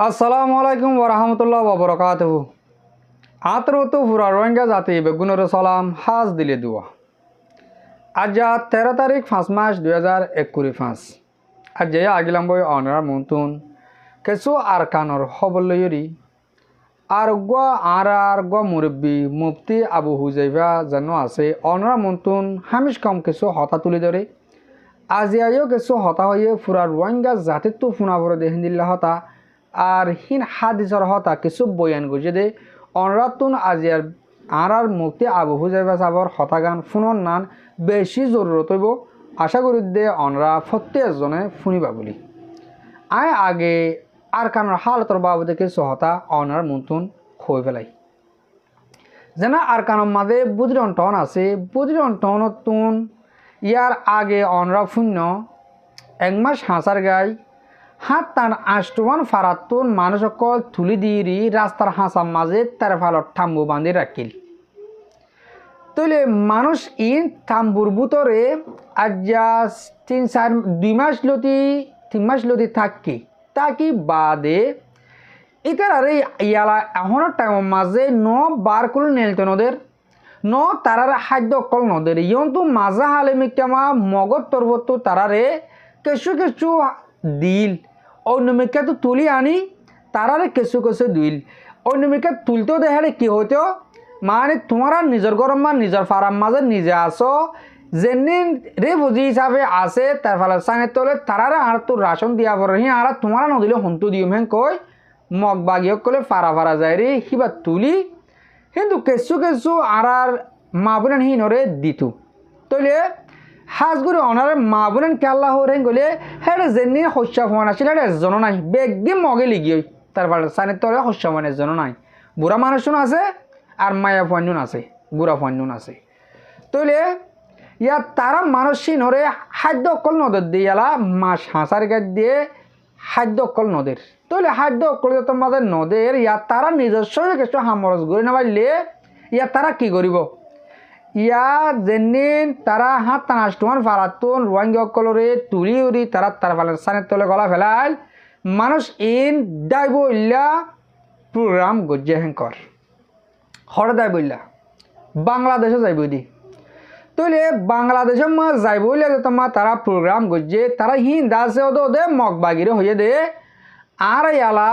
আসসালামু আলাইকুম ওরহামতুল্লাহ ওবরাকাতুহু। আতরতো ফুরা রোহিঙ্গা জাতি বেগুনের সালাম হাজ দিলে দুয়া। আজ 13 তারিখ 5 মাস 2021 আজ আগিলাম বই অনার মন্তুন কিছু আরকানর হবলয়রি আর মুরব্বী মুফতি আবু হুজাইফা যেন আছে অনার মন্তুন হামিশ কম কিছু হতা তুলে ধরে আজিয়াও কিছু হতা হয়ে ফুরা রোহিঙ্গা জাতির তো ফুনাবরে দেহিন্দিল্লা হতা আর হিন হাদিসর হতা কিছু বয়ান গুজে দে অনরাতুন আজিয়ার আর মুক্তি আবু হুজাইফা সাবর হতাগান ফুনন নান বেশি জরুরত হইব আশা করি দে অনরা প্রত্যেকজনে ফুনিবা বলি আয় আগে আর কানোর হালতর বাবদে কিছু হতা অনার মন্তুন হয়ে ফেলাই যেন আর কানোর মাঝে বুদ্রন টন আছে বুদ্রন টনতুন ইয়ার আগে অনরা শূন্য 1 মাস হাঁচার গাই হাত টান আষ্টমান ফারাতুন মানুষ সকল তুলি দিয়ে রাস্তার হাঁচার মাঝে তার ফালত থাম্বু বান্ধি রাখিল তৈলে মানুষ ইন থাম্বুর ভিতরে আজ 2 মাস লতি থাকি তাকি বাদে ইতার আরে ইয়ালা এখনের টাইমের মাঝে বার করে নেলতে নদের তারারে খাদ্য অকল নদের ইয়ন্তু মাজা হালে মিকামা মগর তরবত তারারে কিছু কিছু দিল অন্যমিকা তো তুলি আনি তারারে কিছু কিছু দিল অন্যমিকা তুলতেও দেখারে কি হইতো মানে তোমারা নিজের গরম মা নিজের ফারাম মাঝে নিজে আসো যেনি রেফুজি হিসাবে আছে তার ফলে সাঙে তোলে তারারে আর তো রাশন দিয়া পড়ে হি আর তোমারা নদিলে হন্তু দিও হেন কই মগ বাগিয়ক কলে ফারা যায় রে কিবা তুলি কিন্তু কিছু কিছু আর মা বোনেন হিনরে দিতু তৈলে হাজগুড়ি অনারে মা বোনেন কেল্লা হরেন গলে হেরে যেনি শস্য ফোন আসলে হেরে এজনও নাই বেগদিন মগে লিগিয়ে তার ফলে সানের তলে শস্য ফোন এজনও নাই বুড়া মানুষজন আছে আর মায়া ফোনজন আছে বুড়া ফোনজন আছে তৈলে ইয়ার তারা মানুষ হিনরে খাদ্য অকল নদের দিয়ে এলা মাছ হাঁসার গাছ দিয়ে খাদ্য অকল নদের তৈলে খাদ্য অকল তোমাদের নদের ইয়ার তারা নিজস্ব কিছু সামরস গড়ি নাপারলে ইয়ার তারা কি করিব ইয়া যেদিন তারা হাত টানাষ্টমান ফারাতুন রোহিঙ্গা অকলরে তুলি উড়ি তারা তার ফেলে সানের তলে গলা ফেলাল মানুষ ইন দাইব ইল্লা প্রোগ্রাম গজ্জে হেঙ্কর হরে দাইব ইল্লা বাংলাদেশে যাইব দি তৈলে বাংলাদেশের মা যাইব ইল্লা তোমার তারা প্রোগ্রাম গজ্জে তারা হিন্দা আছে ওদে মগবাগিরে হয়ে দে আর ইয়ালা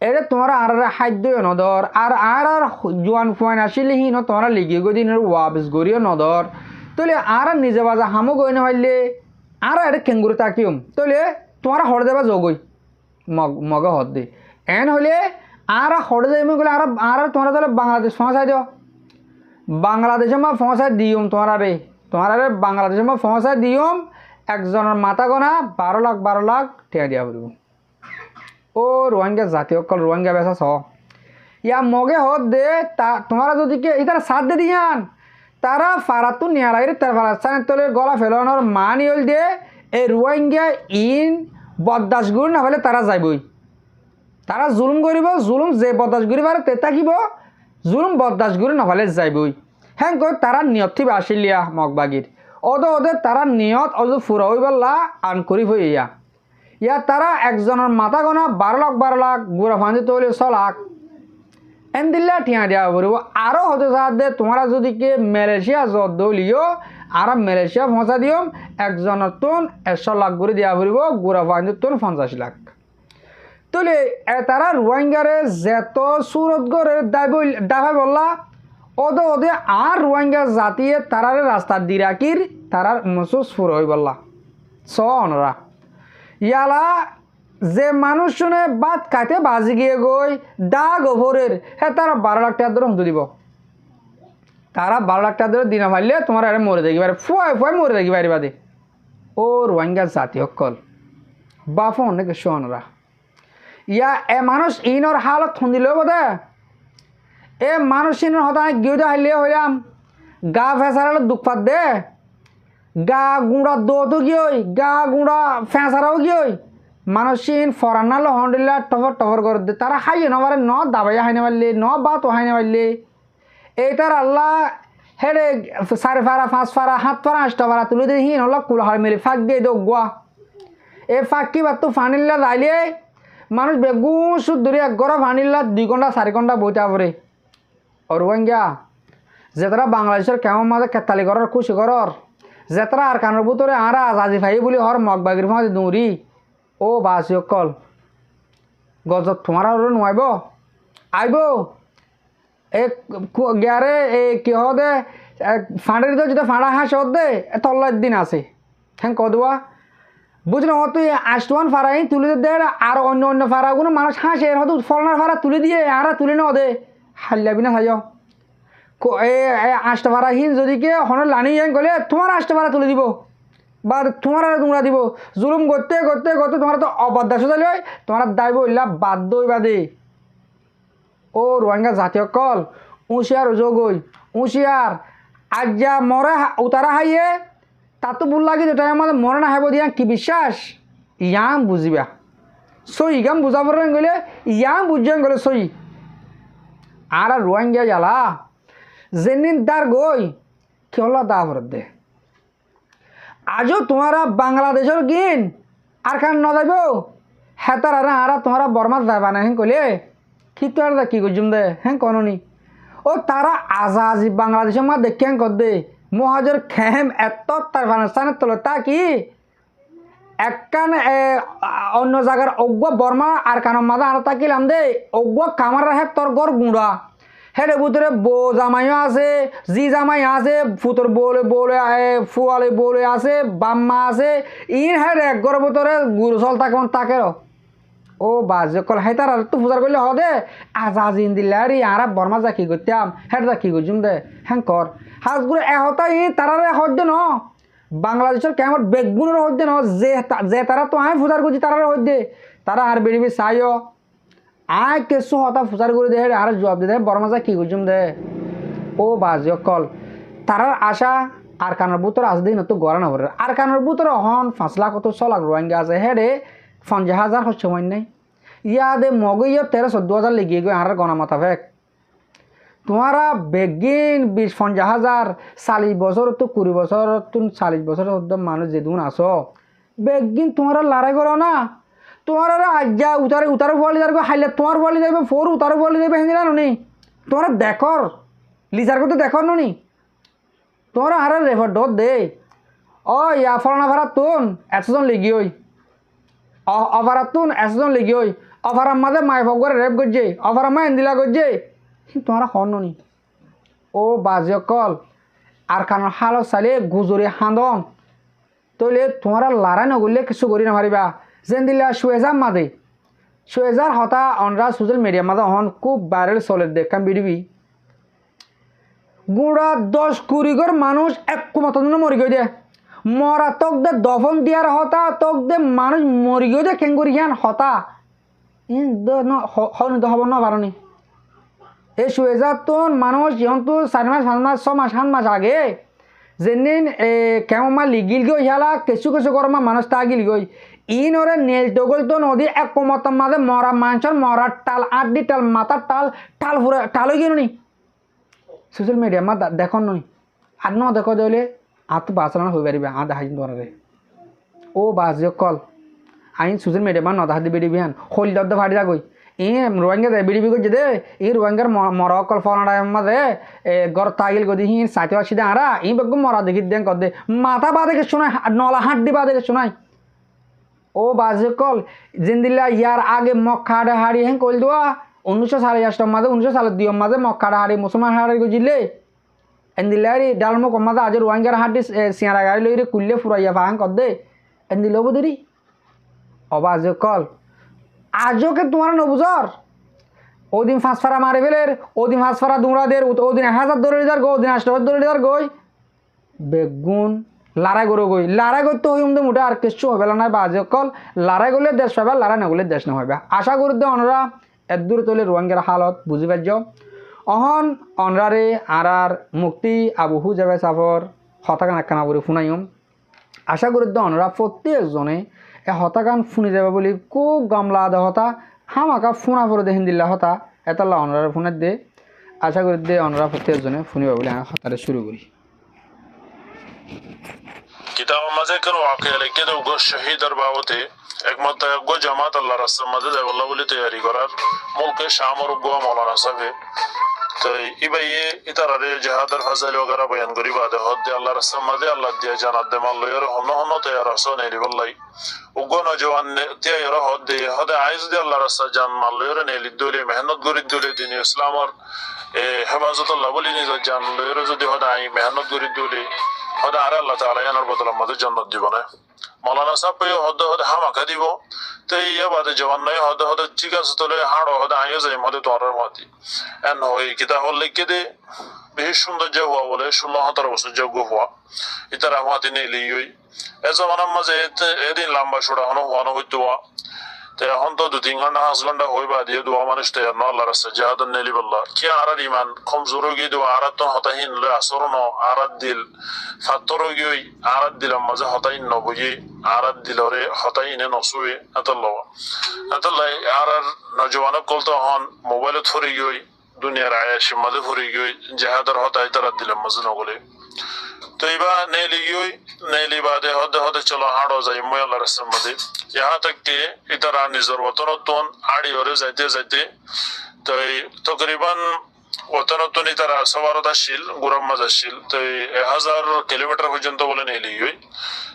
এটা তোমরা আর খাদ্য নদর আর জোয়ান ফুয়ান আসলে হিন তোমরা লিগি গদিন ওয়াবিস গড়িও নদর তলে আর নিজে বাজা হামো গই না পারলে আর এটা কেঙ্গুরু তাকিম তলে তোমরা হরে দেবা যোগই মগে হদ দে এন হলে আর হরে যাইম গেলে আর তোমরা তাহলে বাংলাদেশ পৌঁছাই দিও বাংলাদেশে মা পৌঁছাই দিম তোমারা বাংলাদেশে মা পৌঁছাই দিম একজনের মাথা গোনা 12 লাখ টিয়া দিয়া পড়ব ও রোহিঙ্গা জাতীয় অকল রোহিঙ্গা বেসা ছ ইয়া মগে হদ দে তোমরা যদি কে ইতারা সাথ দে দিয়ান তারা ফারাতু নিয়া লাগে তার ফারাস্তানের তলে গলা ফেলানোর মানি হল দে এই রোহিঙ্গা ইন বদাসগুড়ি না হলে তারা যাইবই তারা জুলুম করিব জুলুম যে বদাসগুড়ি পারে তে থাকিব জুলুম বদাসগুড়ি না হলে যাইবই হ্যাঁ কই তারা নিয়ত থিবে আসিলিয়া মগবাগির ওদে তারা নিয়ত অজু ফুরা হইবল্লা আন করি হইয়া ইয়া তারা একজনের মাথা গোনা 12 লাখ গুড়া ফাঁদি তৈলে 6 লাখ এন দিল্লা ঠিয়া দেওয়া পড়ব আরও হতে সাথে তোমরা যদি কে মালয়েশিয়া জত দলিও আর মালয়েশিয়া পৌঁছা দিও একজনের তুন 100 লাখ করে দেওয়া পড়ব গুড়া ফাঁদি তুন 50 লাখ তলে তারা রোহিঙ্গারে যেত সুরত গড়ে দাবাই বললা ওদে আর রোহিঙ্গা জাতিয়ে তারারে রাস্তা দি রাখির তারার মসুস ফুর হই বললা স অনরা ইয়ালা যে মানুষ শুনে বাদ খাইতে বাজি গিয়ে গই গোভরের হ্যাঁ তারা 12 লাখ টাকা ধরে হুঁতো দিব তারা 12 লাখ টাকা ধরে দিনা মারলে তোমার আরে মরে দেখি পারে ফুয়াই মরে দেখি পারি বাদে ও রোহিঙ্গা জাতি অকল বাফ অনেক শোনরা ইয়া এ মানুষ ইনর হালত থন্দিল বোধে এ মানুষ ইনর হতা গিয়ে দে হাইলে হইলাম গা ফেসার দুঃখ পাত দে গা গুঁড়া দোতো গিয়ে গা গুঁড়া ফেঁসারাও গিয়ে মানুষিন ফরান্না হন্ডিল্লা টফর করে দে তারা খাইয়ে নবারে দাবাইয়া হাইনে পারলে বাতো হাইনে পারলে এইটার আল্লাহ হেডে 4 ফারা 5 ফারা 7 ফারা 8 ফারা তুলে দিয়ে হিন হল কুল হার মেলে ফাঁক দিয়ে দো গোয়া এ ফাঁক কি বাত তো ফানিল্লা দাইলে মানুষ বেগুন সুদ ধরে এক গড়া ভানিলা 2 ঘন্টা 4 ঘন্টা বইতে পড়ে ও রোহিঙ্গা যেতারা বাংলাদেশের কেমন মাঝে কেতালি করার খুশি করার যেতারা আর কানের ভিতরে আরা আজাজি ভাই বলি হর মগবাগির মাঝে দৌড়ি ও বাসি অকল গজত তোমার আর নোয়াইব আইব এক গিয়ারে এই কি হদে ফাঁড়ের তো যদি ফাঁড়া হাঁস দে তল্লার দিন আছে হ্যাঁ কদবা বুঝলাম তুই আষ্টমান ফাড়াই তুলে দে আর অন্য অন্য ফাড়াগুলো মানুষ হাসে হয়তো ফলনার ফাড়া তুলে দিয়ে আর তুলে নেওয়া দে হাল্লাবি না সাজ আষ্টটা ভাড়া হিন যদি কে হনের লানি যাই গলে তোমার আষ্টটা ভাড়া তুলে দিব বা তোমার আর তোমরা দিব জুলুম করতে করতে করতে তোমার তো অবাধ্যাস চলে হয় তোমার দায়ব ইল্লা বাধ্য বাদে ও রোহিঙ্গা জাতীয় কল উঁশিয়ার যোগই উঁশিয়ার আজ যা মরে উতারা হাইয়ে তার তো ভুল লাগে যেটা আমাদের মরে না হাইব দিয়া কি বিশ্বাস ইয়াম বুঝিবা সই গাম বুঝাব গেলে ইয়াম বুঝিয়ান গেলে সই আর রোহিঙ্গা জ্বালা যেদিন দার গই কেলা দা ভরত দে আজও তোমারা বাংলাদেশের গিন আর খান ন যাইব হেতার আর আর তোমারা বর্মা যাবা না হ্যাঁ কইলে কি তো আর কি করছুম দে হ্যাঁ কননি ও তারা আজাজি বাংলাদেশের মা দেখে কর দে মহাজের খেম এত তার আফগানিস্তানের তলে তা কি একখান অন্য জায়গার অজ্ঞ বর্মা আর কানের মাঝে আর তাকিলাম দে অজ্ঞ কামার হে তোর গড় গুঁড়া হেডে ভিতরে বো জামাইও আছে জি জামাই আছে ফুতর বলে বলে ফুয়ালে বলে আছে বাম্মা আছে ইন হেড এক ঘরের ভিতরে গুরু চল তাকে তাকে ও বাজে কল হে তার তো পূজার করলে হ দে আজ দিলে আর আর বর্মা যা কি করতাম হেড যা কি করছুম দে হ্যাঁ কর হাজগুলো এহতা ই তারারে হদ্দে ন বাংলাদেশের কেমন বেগুনের হদ্দে ন যে তারা তো আয় পূজার করছি তারারে হদ্দে তারা আর বেরিবি চাইও আয় কেসু হতা ফুচার করে দে আর জবাব দে বর্মা যা কি করছুম দে ও বাজে কল তারার আশা আর কানের বুতর আজ দিন তো গড়া নভরে আর কানের বুতর হন 5 লাখ তো 6 লাখ রোহিঙ্গা আছে হেডে 50,000 হচ্ছে মন নাই ইয়াদে মগইয় 13-14,000 লেগে গই আর গণা মাথা ফেক তোমারা বেগিন 20-50,000 40 বছর তো 20 বছর তো 40 বছর মানুষ যেদিন আসো বেগিন তোমারা লড়াই করো না তোমার আজ্ঞা উতারে উতারে ফলি যাবে হাইলে তোমার ফলি যাবে ফোর উতারে ফলি যাবে হেঁদি না নি তোমরা দেখর লিজার করতে দেখর নি তোমরা হারে রেফার ডট দে ও ইয়া ফলনা ভাড়া তুন 100 জন লেগি ওই অফারা তুন 100 জন লেগি ওই অফারার মাঝে মাই ফক করে রেপ করছে অফারার মা এন্দিলা করছে তোমরা হন নি ও বাজে কল আর কারণ হাল চালে গুজরি হাঁদন তৈলে তোমরা লড়াই নগরলে কিছু করি না পারিবা যেন দিলা সুয়েজার মাদে সুয়েজার হতা অনরা সোশ্যাল মিডিয়া মাদে হন খুব ভাইরাল চলে দেখাম বিডিবি গুড়া 10-20 ঘর মানুষ এক মত মরি গই দে মরা তোক দে দফন দিয়ার হতা তোক দে মানুষ মরি গই দে কেঙ্গুরি হিয়ান হতা ইন দ হব না পারনি এই সুয়েজার তো মানুষ যেহেতু 4 মাস 5 মাস 6 মাস 7 মাস আগে যেদিন কেমন মা লিগিল গই হিয়ালা কিছু কিছু গরমা মানুষ তা গিল গই ইন ওরে নেল টগল তো নদী এক মতার মাঝে মরা মাংসর মরার টাল আড্ডি টাল মাথার টাল টাল ফুরে টাল হয়ে গেল নি সোশ্যাল মিডিয়া মা দেখুন নই আর ন দেখো দিলে আর তো বাঁচানো হয়ে পারিবে আর দেখা তোমারে ও বাজে কল আইন সোশ্যাল মিডিয়া মা ন দেখা দিবি দিবি হান হল দর ফাড়ি যাগই ই রোহিঙ্গা দে বিডিবি করছে দে ই রোহিঙ্গার মরা কল ফোনাটা মাঝে গর তাগিল গদি হি সাথে আসি দে আরা ই বেগম মরা দেখি দেন কর দে মাথা বা দেখে শোনায় নলা হাড্ডি বা দেখে শোনায় ও বাজে কল জিন্দিল্লা ইয়ার আগে মক্কাড়া হাড়ি হ্যাঁ কল দেওয়া 1947 মাঝে 1900 সালের দিয়ম মাঝে মক্কাড়া হাড়ি মুসলমান হাড়ি গজিলে এন্দিল্লারি ডালমো কমাদা আজ রোহিঙ্গার হাড্ডি সিয়ারা গাড়ি লইরে কুললে ফুরাইয়া ভাঙ কর দে এন্দিল বুদিরি ও বাজে কল আজকে তোমার নবুজর ওদিন 5 ফারা মারে ফেলের ওদিন 5 ফারা দুমরা দের ওদিন 1000 ধরে যার গো ওদিন 800 ধরে যার গই বেগুন লড়াই করে গই লড়াই করতে হই উমদে মোটা আর কিছু হবে না বাজে কল লড়াই করলে দেশ পাবে লড়াই না করলে দেশ না হবে আশা করি দে অনরা এদূর তোলে রোহিঙ্গার হালত বুঝি পাইছ অহন অনরারে আর মুক্তি আবহু যাবে সাফর হতাকান একখানা করে শুনাইম আশা করি দে অনরা প্রত্যেকজনে এ হতাকান শুনি যাবে বলি খুব গামলা দে হতা হামাকা ফোনা পরে দেখেন দিল্লা হতা এতাল্লা অনরারে ফোনের দে আশা করি দে অনরা প্রত্যেকজনে শুনিবা বলে আমি হতারে শুরু করি किताब मजे करो आके लेके तो गो शहीद और बावते একমত গো জামাত আল্লাহ রাস্তার মাঝে যাই বল্লা বলে তৈরি করার মুলকে শামর গো মৌলানা সাহেব তো ইবাই ইতারারে জিহাদের ফাজাইল ওগেরা বয়ান করি বাদে হদ্দে আল্লাহ রাস্তার মাঝে আল্লাহ দিয়ে জানাত দে মাল্লয়ের হন হন তৈয়ার আসো নেলি বল্লাই উগ্র নজওয়ান তিয়ার হদ্দে হদে আইজ দে আল্লাহ রাস্তা জান মাল্লয়ের নেলি দলে মেহনত করি দলে দিন ইসলামর হেফাজত আল্লাহ বলি নিজের জান লয়ের যদি হদে আই মেহনত করি দলে হদে আরে আল্লাহ তাআলা এনার বদলার মাঝে জান্নাত দিব না মৌলানা সাহেব হদে হদে হামাকা দিব তো ইয়া বাদে জওয়ান নয় হদে হদে ঠিক আছে তোলে হাড় হদে আইও যাই মদে তোর মাতি এন হই কিতা হল লিখে দে বেশ সৌন্দর্য হওয়া বলে 16-17 বছর যোগ্য হওয়া ইতারা হাতি নেই লিই এ জমানার মাঝে এদিন লম্বা সোড়া হনো হওয়ানো হইতো তো এখন তো 2-3 ঘন্টা 5 ঘন্টা হইবা দিয়ে দোয়া মানুষ তো এর আল্লাহ রাস্তা জিহাদন নেলি বললা কি আর ইমান কম জোর গিয়ে দোয়া আর তো হতাহীন লয় আসরণ আর দিল ফাত্তর গিয়ে আর দিলাম মাঝে হতাহীন নবুঝি আর দিলরে হতাহীনে নসুয়ে এতল্লাই আর নজওয়ান কল তো হন মোবাইলে থরে গিয়ে দুনিয়ার আয়াসের মাঝে ভরে গিয়ে জিহাদের হতাই তারা দিলাম মাঝে নগলে তো এবার নেলি বাদে হদে হদে চলো হাড়ো যাই মই আল্লাহ রাস্তার মধ্যে यहाँ तक के इतर নিজের ওতনতন আড়ি ওরে যাইতে যাইতে তো তকরিবান ওতনতন ইতার সওয়ারত আসিল গুরাম মাঝ আসিল তো 1000 কিলোমিটার পর্যন্ত বলে নেলি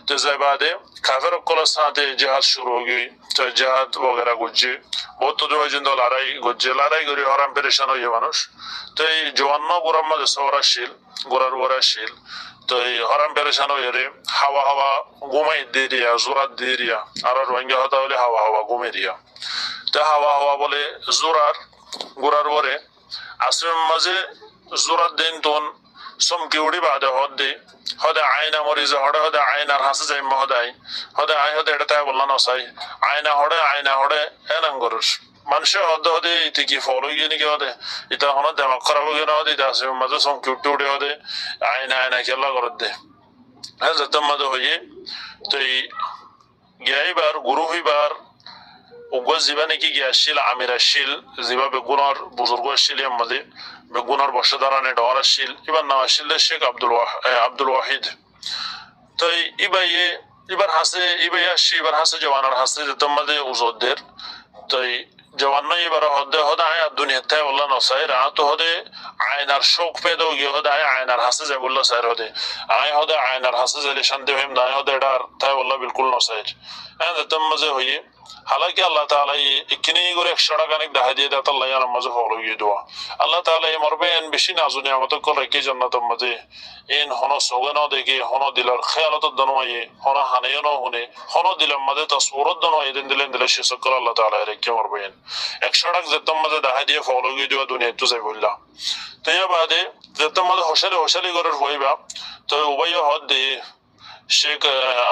তো যাই বাদে কাফের কলের সাথে জিহাদ শুরু হয়ে তো জিহাদ वगैरह গুজে বহুত দূর পর্যন্ত লড়াই করে হরাম পেরেশান হয়ে মানুষ তো এই জওয়ান্ন গুরাম মাঝে সওয়ার আসিল গোরার ওরা আসিল তো এই হরাম পেরেশান হয়ে রে হাওয়া ঘুমাই দিয়ে দিয়া জোরাত দিয়ে দিয়া আর রোহিঙ্গা হতা হলে হাওয়া ঘুমে দিয়া তো হাওয়া বলে জোরার গোরার ওরে আশ্রমের মাঝে জোরাত দিন তোন সমকি উড়ি বাদে হদে আয়না মরিজে হদে আয়নার হাসে যাই হদে হদে এটা তাই বললাম নসাই আয়না হদে এনাঙ্গরুস মানুষের হদে ইতি কি ফলো গিয়ে নাকি হদে ইতা হনো দেমাগ খারাপ হয়ে না হদে আছে মাঝে সমকি উঠে হদে আয়না খেলা করে দে হ্যাঁ যেতাম মাঝে হইয়ে তো এই গিয়াইবার গুরু হইবার উগ্র জিবা নাকি গিয়াছিল আমির আসিল জিবা বেগুনার বুজুর্গ আসছিল মাঝে বেগুনার বসে দাঁড়ানে ডর আসিল এবার নাম আসিল শেখ আব্দুল ওয়াহিদ তো এবার হাসে জওয়ানার হাসে যেতাম মাঝে উজোদের তো জওয়ান এবার হদে আয় দুনিয়া তাই বললা নসাই তো হদে আয়নার শোক পেদ গিয়ে হদে আয়নার হাসে যায় বললা স্যার হদে আয়নার হাসে যাইলে শান্তি হইম না হদে এটার তাই বললা বিলকুল নসাই হ্যাঁ যেতাম মাঝে হইয়ে হালাকি আল্লাহ তাআলা ইকিনি করে 100 টাকা নিক দেখা দিয়ে দাতা আল্লাহ আর মাঝে ফলো গিয়ে দোয়া আল্লাহ তাআলা মরবেন বেশি নাজুনি আমত করে কি জান্নাতের মাঝে ইন হন সোগানো দেখে হন দিলার খেয়ালত দনমায়ে হন হানেও ন হনে হন দিলার মাঝে তাসওরত দনমায়ে দিলেন সে সকল আল্লাহ তাআলা রেখে মরবেন 100 টাকা যেতাম মাঝে দেখা দিয়ে ফলো গিয়ে দোয়া দুনিয়া তো যাই বললা তো এর বাদে যেতাম মাঝে হোসালি করার হইবা তো উভয় হদ দে শেখ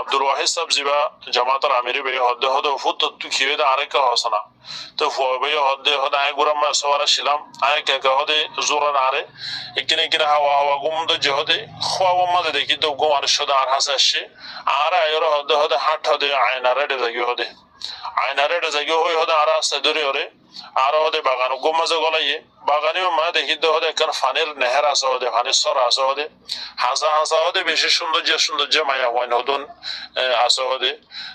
আব্দুল ওয়াহিদ সাহেব জিবা জামাতের আমিরি বে হদে ফুট তো খিয়ে দে আরেকা হসনা তো বে হদে আয় গুরাম সওয়ার ছিলাম আয় কে হদে জোরা আরে একিনে হাওয়া গুম তো যে হদে খাওয়া মাঝে দেখি তো গুম আর সদা আর হাসে আসছে আর আয়র হদে হাট হদে আয়নারে জাগি হই হদে আর আসতে দূরে ওরে আর হদে বাগান গুম মাঝে গলাইয়ে বাগানে মা দেখি তো হদে একখান ফানের নেহের আছে হদে ফানের সর আছে হদে হাসা হদে বেশি সৌন্দর্য মায়া হয় নতুন আছে হদে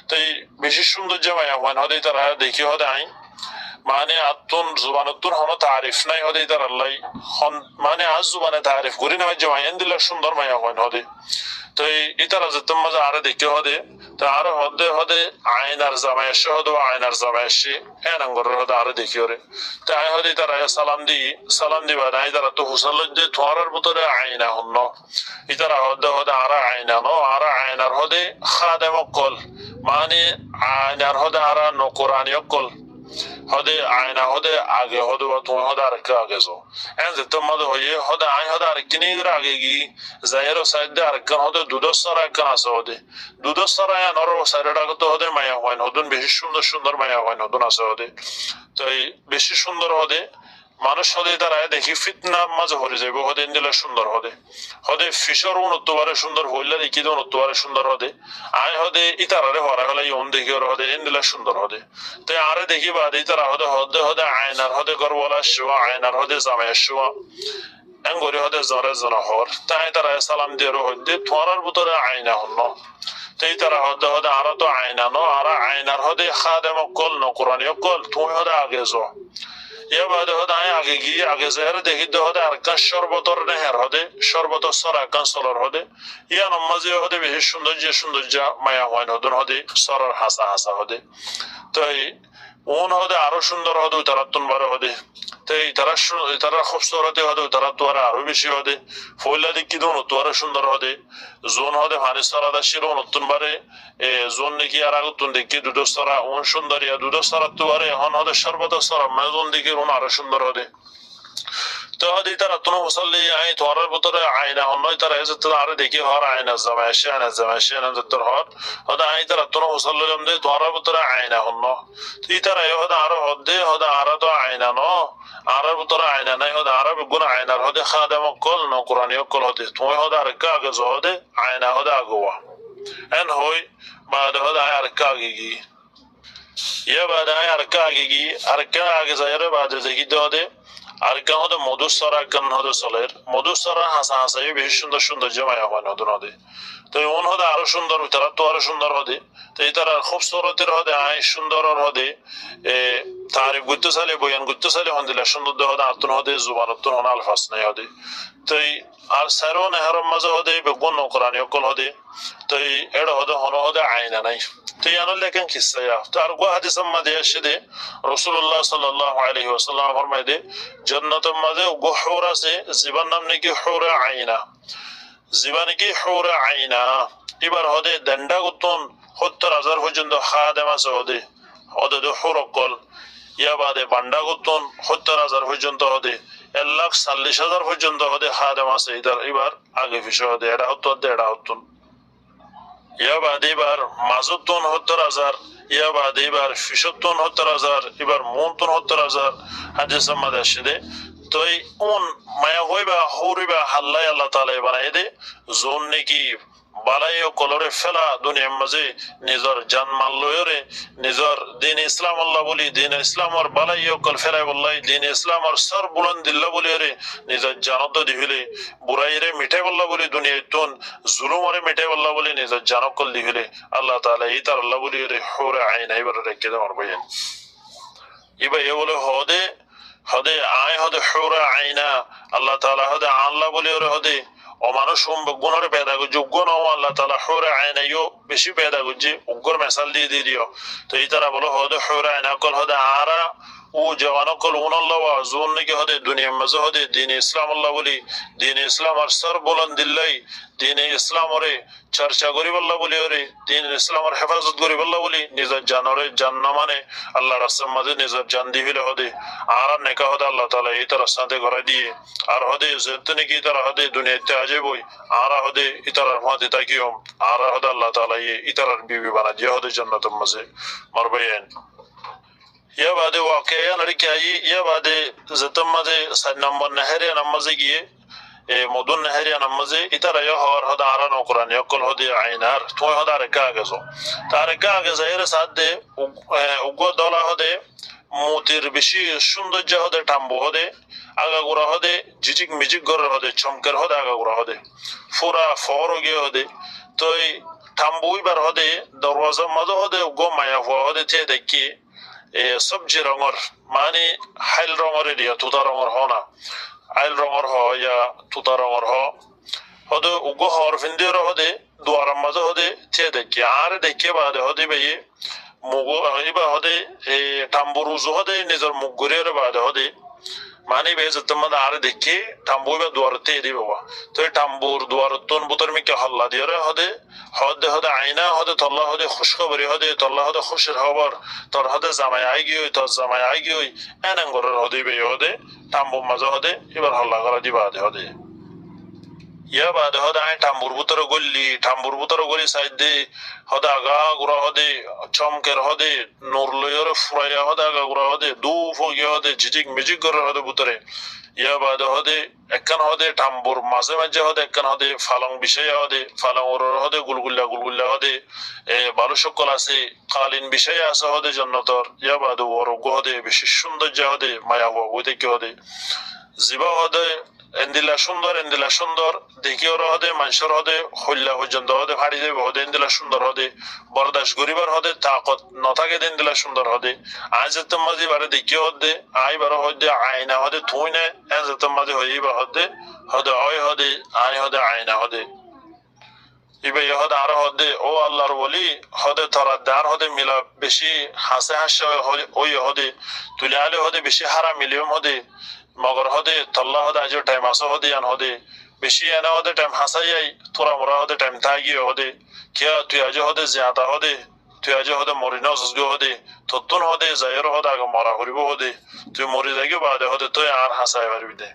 তো এই বেশি সৌন্দর্য মায়া হয় হদে তারা দেখি হদে আই মানে আত্মন জুবানতুন হন তারিফ নাই হদে তার আল্লাহ মানে আজ জুবানে তারিফ করি না যে মায়ান দিলে সুন্দর মায়া হয় হদে তো ইতারা যেতাম মাঝে আরে দেখে হদে তো আরো হদে আয়নার জামাইশে আয়নার জামাইশে এনাঙ্গরের হদে আরো দেখি ওরে তো আয় হদে তারা সালাম দিবা নাই তারা তো হুসাল যে থোয়ারের ভিতরে আয়না হন ইতারা হদে আর আয়না আর আয়নার হদে খাদেম অকল মানে আয়নার হদে আর নকরানি অকল হদে আয়না হদে আগে হদে তোমার হদে আরেকটা আগে যাও এন যে তোমার হয়ে হদে আয় হদে আরেকটি আগে গি জাহের সাইড আরেকখান হদে দুধস্তর একখান আছে হদে দুধস্তর আয় নর সাইডের আগে তো হদে মায়া হয় নতুন বেশি সুন্দর মায়া হয় নতুন আছে হদে তো এই বেশি সুন্দর হদে মানুষ হদে তারা দেখি ফিতনার মাঝে হরে যাইব হদে দিলে সুন্দর হদে ফিশর উন্নতবারে সুন্দর হইলে দেখি তো উন্নতবারে সুন্দর হদে আয় হদে ইতারারে হরা হলে ইন দেখি ওর হদে দিলে সুন্দর হদে তো আরে দেখি বাদে তারা হদে আয়নার হদে গরবলা শুয়া আয়নার হদে জামাই শুয়া এঙ্গরি হদে জরে জন হর তাই তারা সালাম দিয়ে হদ্দে তোমার ভিতরে আয়না হন তেই তারা হদে হদে আরো তো আয়না ন আর আয়নার হদে খাদেম কল ন কোরআন কল তুমি হদে আগে যো ইয়া বাদে হদে আয় আগে গিয়ে আগে জের দেখি দে হদে আর কান সর্বতর নেহের হদে সর্বতর সরা কান সলর হদে ইয়া নমাজি হদে বেশি সৌন্দর্য মায়া হয় নদন হদে সরর হাসা হাসা হদে তাই ওন হদে আরো সুন্দর হদে তারাতুন বারে হদে তাই তারা খুবসুরতে হদে তারা তোরা আরো বেশি হদে ফইলা দেখি দোন তোরা সুন্দর হদে জোন হদে হানি সরাদা শিরো নতুন বারে জোন দেখি আর আগুতুন দেখি দুটো সরা ওন সুন্দরিয়া দুটো সরা তো বারে হন হদে সর্বত সরা মেজন দেখি ওন আরো সুন্দর হদে তো হদে তারা তুনো মুসল্লি আই তোরার ভিতরে আয়না হন নয় তারা এসে আর দেখি হর আয়না জামাইশে না যতর হর হদে আই তারা তুনো মুসল্লি লমদে তোরার ভিতরে আয়না হন তুই তারা হদে আরো হদে হদে আরো তো আয়না ন আরার ভিতরে আয়না নাই হদে আরব গুণ আয়নার হদে খাদেম কল ন কোরআনি কল হদে তুমি হদে আর আগে হদে আয়না হদে আগোয়া en hoy بعد هذا أركاجي يا بعد هاي أركاجي أركان أجي زيارة بعد زي ده أركان هذا مدوس سرا كان هذا سلير مدوس سرا حساس أيه بيش شندر جماعة يوان هذا نادي তো ওন হদে আরো সুন্দর তারা তো আরো সুন্দর হদে তো এই তারা খুব সুরতের হদে আই সুন্দর হদে তারিফ গুত্ত সালে বয়ান গুত্ত সালে হন্দিলা সুন্দর হদে আতুন হদে জুবানতুন হন আলফাস নাই হদে তো আর সারো নেহরম মাঝে হদে বেগুন কোরআন অকল হদে তো এড় হদে হন হদে আইনা নাই তো ইয়ানো লেখেন কিসা তো আর গো হাদিস মাঝে আসে রাসূলুল্লাহ সাল্লাল্লাহু আলাইহি ওয়াসাল্লাম ফরমায় দে জান্নাতের মাঝে গো হুর আছে জীবন নাম নাকি হুর আইনা জীবনে কি হুরা আইনা এবার হদে দণ্ডা গুতন ৭০,০০০ পর্যন্ত খাদেম আছে হদে হদে হুরকল ইয়া বাদে বান্ডা গুতন ৭০,০০০ পর্যন্ত হদে ১,৪০,০০০ পর্যন্ত হদে খাদেম আছে এবার আগে পিছে হদে এটা হতন ইয়া বাদে এবার মাজুতন ৭০,০০০ ইয়া বাদে এবার ফিসতন ৭০,০০০ এবার মনতন ৭০,০০০ হাদিস মাদে আসে তো এই কোন মায়া হইবা হরিবা হাল্লাই আল্লাহ তাআলা বানাই দে জোন নাকি বালাই ও কলরে ফেলা দুনিয়ার মাঝে নিজর জান মাল লয়রে নিজর দিন ইসলাম আল্লাহ বলি দিন ইসলামর বালাই ও কল ফেরাই বললাই দিন ইসলামর সর বুলন্দিল্লাহ বলি রে নিজর জানত দিহিলে বুরাইরে মিঠাই বললা বলি দুনিয়ায় তুন জুলুমরে মিঠাই বললা বলি নিজর জানকল দিহিলে আল্লাহ তাআলা এই তার আল্লাহ বলি রে হুর আইন এবার রেখে দেওয়ার বলেন এবার এ বলে হদে হদে আয় হদে হুরা আইনা আল্লাহ তাআলা হদে আল্লাহ বলি ওরে হদে অমানুষ গুণরে পেদা করছে উগ্র নও আল্লাহ তাআলা হুরা আইনা ইও বেশি পেদা করছে উগ্র মেসাল দিয়ে দিও তো এই তারা বলো হদে হুরা আইনা কল হদে আরা ও জওয়ানো কল উনাল্লাহ ওয়াজুন নাকি হদে দুনিয়ার মাঝে হদে দিন ইসলাম আল্লাহ বলি দিন ইসলাম আর সর বুলন্দিল্লাই দিন ইসলাম ওরে চর্চা করিব আল্লাহ বলি ওরে দিন ইসলামের হেফাজত করিব আল্লাহ বলি নিজের জানরে জান না মানে আল্লাহ রাস্তার মাঝে নিজের জান দিবিলে হদে আর নেকা হদে আল্লাহ তাআলা এই তার সাথে ঘরে দিয়ে আর হদে যেতে নাকি তারা হদে দুনিয়াতে আজে বই আর হদে ইতারার মাঝে তাকিও আর হদে আল্লাহ তাআলা ইতারার বিবি বানা দিয়ে হদে জান্নাতের মাঝে মারবেন ইয়া বাদে ওয়াকিয়া নরিকাই ইয়া বাদে যেতে মাঝে ৪ নম্বর নাহারে নামাজে গিয়ে মদুন নাহারিয়া নামাজে ইতারা হওয়ার হদা আরানো কোরআন অকল হদে আইনার তুমি হদা রেখা গেছো তার রেখা গেছে এর সাথে উগ্র দলা হদে মতির বেশি সৌন্দর্য হদে টাম্বু হদে আগাগোড়া হদে ঝিঝিক মিজিক গরের হদে চমকের হদে আগাগোড়া হদে ফুরা ফর গিয়ে হদে তো এই টাম্বু এবার হদে দরওয়াজার মাঝে হদে উগ্র মায়া হওয়া হদে থে দেখি সবজি রঙর মানে হাইল রঙের দিয়া তুতা রঙর হ না আইল রঙর হ ইয়া তুতা রঙর হদে উগ্র হওয়ার ফিন্দির হদে দুয়ারার মাঝে হদে থে দেখি আর দেখে বাদে হদে বেয়ে মুগো এবার হদে টাম্বুর উজু হদে নিজের মুখ ঘুরিয়ে বাদে হদে মানে বে যেতে মানে আর দেখি টাম্বু এবার দুয়ারতে এদি বাবা তো এই টাম্বুর দুয়ারতন বুতর মিকে হল্লা দিয়ে হদে হদে হদে আইনা হদে তল্লা হদে খুশখবরি হদে তল্লা হদে খুশির খবর তোর হদে জামাই আই গিয়ে তোর জামাই আই গিয়ে এনাঙ্গরের হদে বে হদে টাম্বুর মাঝে হদে এবার হল্লা করা দিবা হদে ইয়া বাদে হদে আই টাম্বুর ভিতরে গলি সাইড দে হদে আগা গুড়া হদে চমকের হদে নূর লয়ের ফুরাইয়া হদে আগা গুড়া হদে দুফ গিয়ে হদে ঝিঝিক মিজিক করে হদে ভিতরে ইয়া বাদে হদে একখান হদে টাম্বুর মাঝে মাঝে হদে একখান হদে ফালং বিষয় হদে ফালং ওর হদে গুলগুল্লা হদে বালু সকল আছে কালীন বিষয় আছে হদে জান্নাতর ইয়া বাদে ওর হদে বেশি সৌন্দর্য হদে মায়া হওয়া ওই থেকে হদে জিবা হদে এন্দিলা সুন্দর দেখিও হদে মানুষের হদে হল্লা পর্যন্ত হদে ফাড়ি দেবে হদে এন্দিলা সুন্দর হদে বরদাস্ত গরিবার হদে তাকত নথাকে এন্দিলা সুন্দর হদে আজ মাঝে বারে দেখিও হদে আই বার হদে আয়না হদে থুই না এজ মাঝে হয়ে বা হদে হদে অয় হদে আই হদে আয়না হদে ইবে হদে আর হদে ও আল্লাহর বলি হদে তোরা দার হদে মিলা বেশি হাসে হাসে ওই হদে তুলে আলে হদে বেশি হারা মিলিয়ম হদে মগর হদে তল্লা হদে আজ টাইম আসো হদে আন হদে বেশি এনা হদে টাইম হাসাই তোরা মোরা হদে টাইম থাকি হদে কিয়া তুই আজ হদে জিয়াতা হদে তুই আজ হদে মরি নসগো হদে তত্তুন হদে জায়ের হদে আগে মরা করিব হদে তুই মরি যাগি বাদে হদে তুই আর হাসাই পারবি দে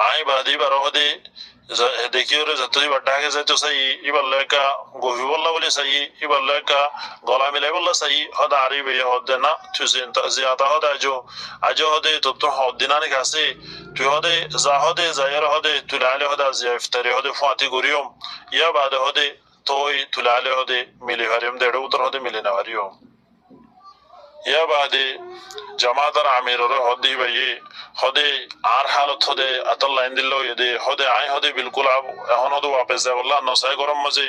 আই বাদি বার হদে দেখিও রে যতই বাড্ডাকে যাইতো চাই ইবার লেকা গভি বললা বলে চাই ইবার লেকা গলা মিলাই বললা চাই হদা আরি বে হদে না তুই জিয়াতা হদে আজ হদে তোর হদ দিনানি কাছে তুই হদে যা হদে জায়ের হদে তুই লাইলে হদে জিয়া ইফতারি হদে ফাতি করিয়ম ইয়া বাদে হদে তোই তুই লাইলে হদে মিলি হারিয়ম দেড় উত্তর হদে মিলি না হারিয়ম ইয়া বাদে জামাতার আমির হদে ভাই হদে আর হালত হদে আতাল্লাহ ইন্দিল্লা ইদে হদে আই হদে বিলকুল এখন হদে ওয়াপস যায় বললা নসাই গরম মাঝে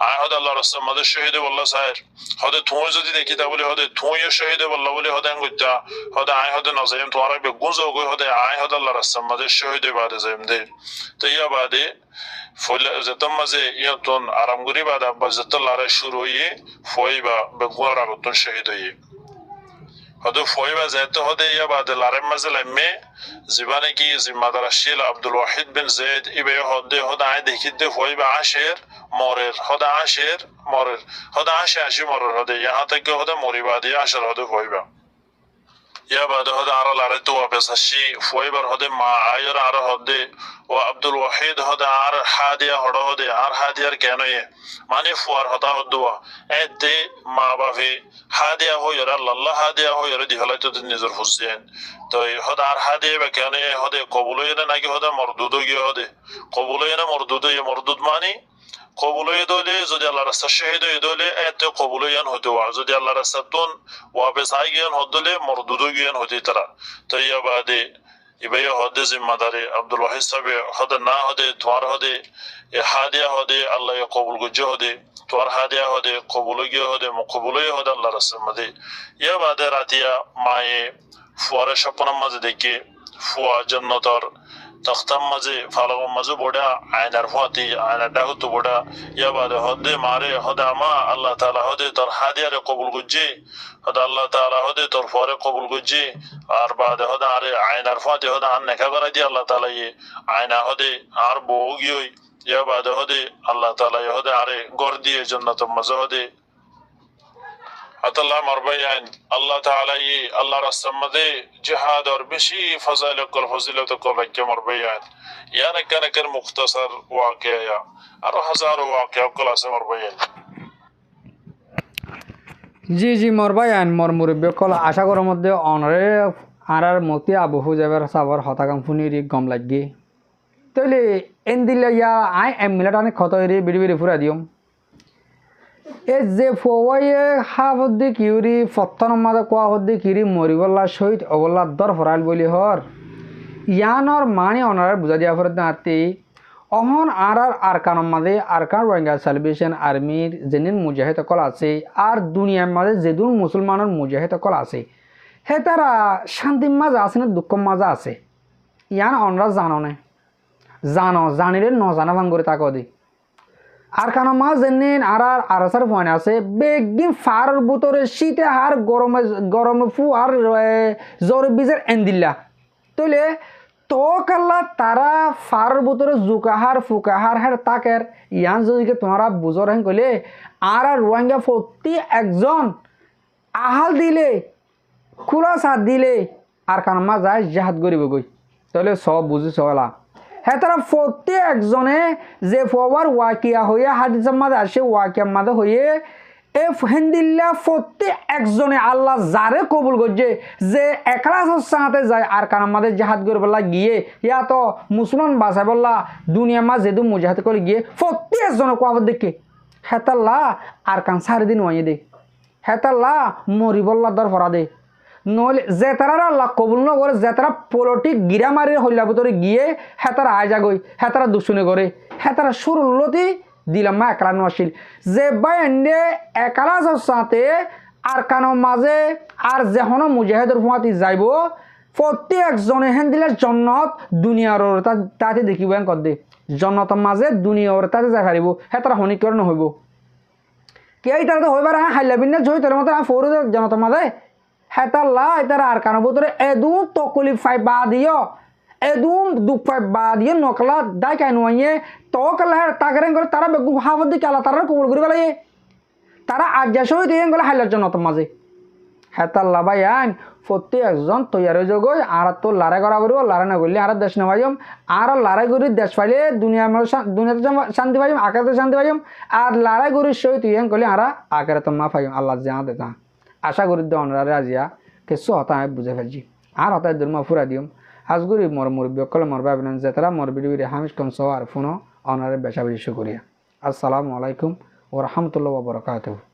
আই হদে আল্লাহ রাসূল মাঝে শহীদে বললা সাহের হদে তুই যদি দেখি তা বলে হদে তুই শহীদে বললা বলে হদে আঙ্গুতা হদে আই হদে নসাইম তোমার বেগুন যোগ হদে আই হদে আল্লাহ রাসূল মাঝে শহীদে বাদে যাইম দে তো ইয়া বাদে ফলে যতম মাঝে ইয়াতন আরামগুরি বাদে আব্বা যত লারে শুরু হইয়ে ফয়বা বেগুন রাগতন শহীদ হইয়ে হদে ফয়বা যাইতে হদে ইয়া বাদে লারেম মাঝে লাইমে জীবানে কি জিম্মাদার শিল আব্দুল ওয়াহিদ বিন জেদ ইবে হদে হদে আই দেখিতে ফয়বা আশের মরের হদে আশের মরের হদে আশে আশি মরের হদে ইহা থেকে হদে মরিবা দিয়ে আশের হদে ফয়বা ইয়া বাদে হদে আরো লারে তো ওয়াপস আসি ফয়বার হদে মা আয়ের আরো হদে ও আব্দুল ওয়াহিদ হদে আর হাদিয়া হড় হদে আর হাদিয়ার কেন মানে ফুয়ার হতা হদুয়া এতে মা বাফি হাদিয়া হইর আল্লাহ হাদিয়া হইর দি হলাই তো নিজের হুসেন তো হদে আর হাদিয়া বা কেন হদে কবুল হইরে নাকি হদে মরদুদ গিয়ে হদে কবুল হইরে মরদুদ মানে কবুল হয়ে দলে যদি আল্লাহ রাস্তা শহীদ হয়ে দলে এতে কবুল হইয়ান হতে আর যদি আল্লাহ রাস্তা তুন ওয়াপস আই গিয়ান হদলে মরদুদ গিয়ান হতে তারা তো ইয়া বাদে ইবাই হদে জিম্মাদারে আব্দুল ওয়াহিদ সাহেব হদে না হদে তোমার হদে হাদিয়া হদে আল্লাহ কবুল গুজ্জে হদে তোমার হাদিয়া হদে কবুল গিয়ে হদে কবুল হদে আল্লাহ রাস্তার মাঝে ইয়া বাদে রাতিয়া মায়ে ফুয়ারে স্বপ্নের মাঝে দেখে ফুয়া জন্নতর তখতাম মাঝে ফালগম মাঝে বোড়া আয়নার ফাতি আয়নার ডাহুতু বোড়া ইয়া বাদে হদে মারে হদে আমা আল্লাহ তাআলা হদে তোর হাদিয়ারে কবুল গুজ্জে হদে আল্লাহ তাআলা হদে তোর ফরে কবুল গুজ্জে আর বাদে হদে আরে আয়নার ফাতি হদে আন নেকা করা দি আল্লাহ তাআলা আয়না হদে আর বউ গিয়ে ইয়া বাদে হদে আল্লাহ তাআলা হদে আরে গর দিয়ে জান্নাতুল মাঝে হদে আতাল্লাহ মারবায়ান আল্লাহ তাআলা আল্লাহ রাস্তার মধ্যে জিহাদ আর বেশি ফজিলত কল কে মারবায়ান ইয়ানা কানাকের মুখতাসার ওয়াকিয়া আর হাজার ওয়াকিয়া কল আছে মারবায়ান জি জি মরবায়ান মর মুরব্বী কল আশা করার মধ্যে অনরে আর মতি আবু হুজাইবার সাবর হতাকাম ফুনিরি গম লাগি তাইলে এন দিলে ইয়া আই এম মিলাটানে ক্ষত হইরে বিড়ি বিড়ি ফুরা দিম এ যে ফোয়াইয়ে হা হদ্দি কিউরি ফত্তনের মাঝে কোয়া হদ্দি কিরি মরিবল্লা শহীদ অবল্লা দর ফরাইল বলি হর ইয়ানর মানে অনার বুঝা দিয়া ফরত নাতি অহন আর কানের মাঝে আরকান রোহিঙ্গা সালভেশন আর্মির যেদিন মুজাহিদ কল আছে আর দুনিয়ার মাঝে যেদিন মুসলমানের মুজাহিদ কল আছে হে তারা শান্তির মাঝে আছে না দুঃখর মাঝে আছে ইয়ান অনরা জানো না জানিলে ন জানা ভাঙ করে তাকে দি আর কানো মাছ যেন আর আসার ফোন আছে বেগিন ফার বুতরে শীতে আর গরমে ফু আর জ্বর বীজের এন্দিল্লা তইলে তো কাল্লা তারা ফার বুতরে জুকাহার ফুকাহার হ্যাঁ তাকের ইয়ান যদি তোমরা বুঝর হেন কইলে আর রোহিঙ্গা প্রতি একজন আহাল দিলে খোলা সাথ দিলে আর কানো মাছ যায় জাহাদ করিব গই তাহলে সব বুঝি সলা হ্যাঁ তারা প্রতি একজনে যে ফোয়ার ওয়াকিয়া হয়ে হাদিসের মাঝে আসে ওয়াকিয়ার মাঝে হয়ে এ হেন্দিল্লা প্রতি একজনে আল্লাহ যারে কবুল করছে যে একলাসের সাথে যায় আর কারণ আমাদের জাহাদ করে বললা গিয়ে ইয়া তো মুসলমান বাসায় বললা দুনিয়ার মাঝে যেহেতু মুজাহাদ করে গিয়ে প্রতি একজনে কোয়াবর দেখে হেতাল্লা আর কান সারি দিন ওয়াই দে হেতাল্লা মরি বললা দর ফরা দে নহলে যে তারা আল্লাহ কবুল নকরে যে তারা পলিটিক গিরামারির হল্লা ভিতরে গিয়ে হেতারা আয়জা গই হেতারা দুশুনে করে হেতারা সুরুল্লতি দিলাম মা একলা নশিল যে বাইন্ডে একালা সাথে আর কানো মাঝে আর যেহনো মুজাহিদুর ফুমাতি যাইব প্রত্যেকজনে হেন দিলে জন্নত দুনিয়ার তাতে দেখিব কর দে জন্নতের মাঝে দুনিয়ার তাতে যাই পারিব হেতারা হনিকর নহইব কে তারা তো হইবার হ্যাঁ হাইলাবিন না জয় তোর মতো ফৌর জনতার মাঝে হেতাল্লা তারা আর কানো ভিতরে এদু তকলি ফাই বা দিও এদুম দুঃখ ফাই বা দিয়ে নকলা দাই কাই নুয়ে তকলা তাকে করে তারা বেগুন হাফত দিকে আল্লাহ তারা কবুল করে পেলাই তারা আজ্ঞা সহিত এই গেলে হাইলার জনতার মাঝে হেতাল্লা ভাই আইন প্রত্যেকজন তৈয়ার হয়ে যাগো আর তো লড়াই করা করবো লড়াই না করলে আর দেশ না পাইম আর লড়াই করি দেশ পাইলে দুনিয়াতে শান্তি পাইম আকারে শান্তি পাইম আর লড়াই করি সহিত ইয়ে করলে আর আকারে তো মা পাইম আল্লাহ যা দেতা আশা করি অনারে আজিয়া কিছু হতা আমি বুঝে ফেলছি আর হতায় দূর মা ফুরা দিম আজগুড়ি মোর মুরব্বী কলে মোর ভাবিলেন যে তারা মোর বিড়ি হামিশ কম সহ আর ফোনও অনারে বেশা বেশি করিয়া আসসালামু আলাইকুম ও রহমতুল্লাহ বরকাতুহু